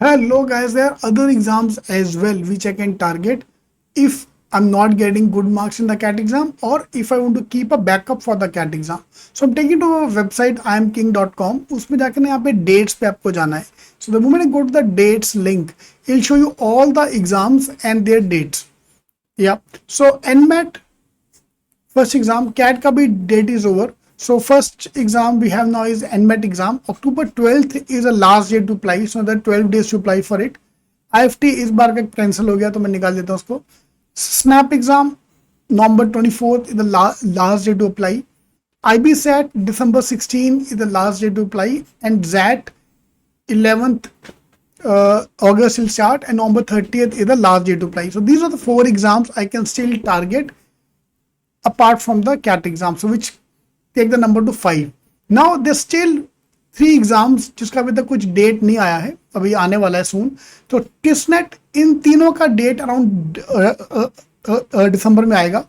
Hello guys, there are other exams as well which I can target if I'm not getting good marks in the CAT exam or if I want to keep a backup for the CAT exam. So I'm taking to a website IIMking.com. उसमें जाकर ना यहाँ पे dates पे आपको जाना है. So the moment I go to the dates link, it'll show you all the exams and their dates. Yeah. So NMAT first exam, CAT का भी date is over. So first exam we have now is NMAT exam. October 12th is the last day to apply. So there are 12 days to apply for it. IFT इस बार का cancel हो गया तो मैं निकाल देता हूँ उसको. Snap exam November 24th is the last day to apply. IB SAT December 16 is the last day to apply, and ZAT 11th August will start, and November 30th is the last day to apply. So these are the 4 exams I can still target apart from the CAT exam, so which take the number to 5. Now there's still 3 exams जिसका अभी तक कुछ date नहीं आया है, अभी आने वाला है सून. तो टिसनेट इन तीनों का डेट अराउंड दिसंबर में आएगा.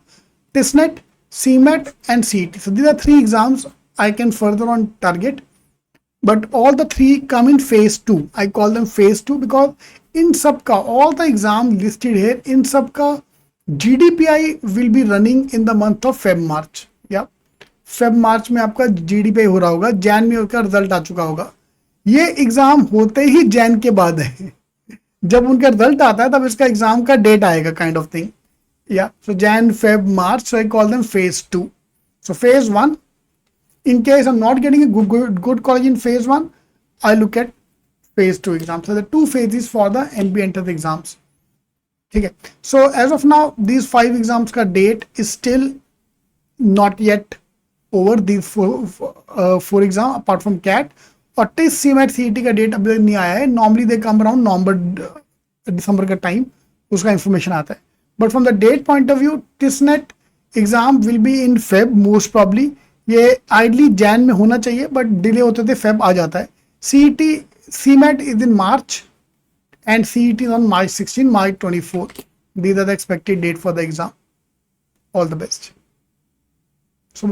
TISSNET, CMAT and CET. So these are 3 exams I can further on target, but all the 3 come in phase 2. I call them phase 2 because in सबका all the exam listed here, in सबका GDPI will be running in the month of Feb March. Yeah, Feb March में आपका GDPI हो रहा होगा, जैन में उसका result आ चुका होगा. ये एग्जाम होते ही जैन के बाद है. जब उनका रिजल्ट आता है तब इसका एग्जाम का डेट आएगा, kind of thing. Yeah, so Jan, Feb, March, so I call them phase 2. So phase 1, in case I'm not getting a good college in phase 1, I look at phase 2 exams. So the 2 phases for the MBA entrance exams. Okay, so as of now, these 5 exams ka date is still not yet over. These 4 exams apart from CAT. और test cement CET का date अभी नहीं आया है. Normally दे come around नवंबर दिसंबर का time उसका information आता है. But from the date point of view, टिसनेट exam will be in Feb most probably. ये आइडली जैन में होना चाहिए बट डिले होते थे फेब आ जाता है. CET CMAT is in March and CET is on March 16, March 24. These are the expected date for the exam. All the best. So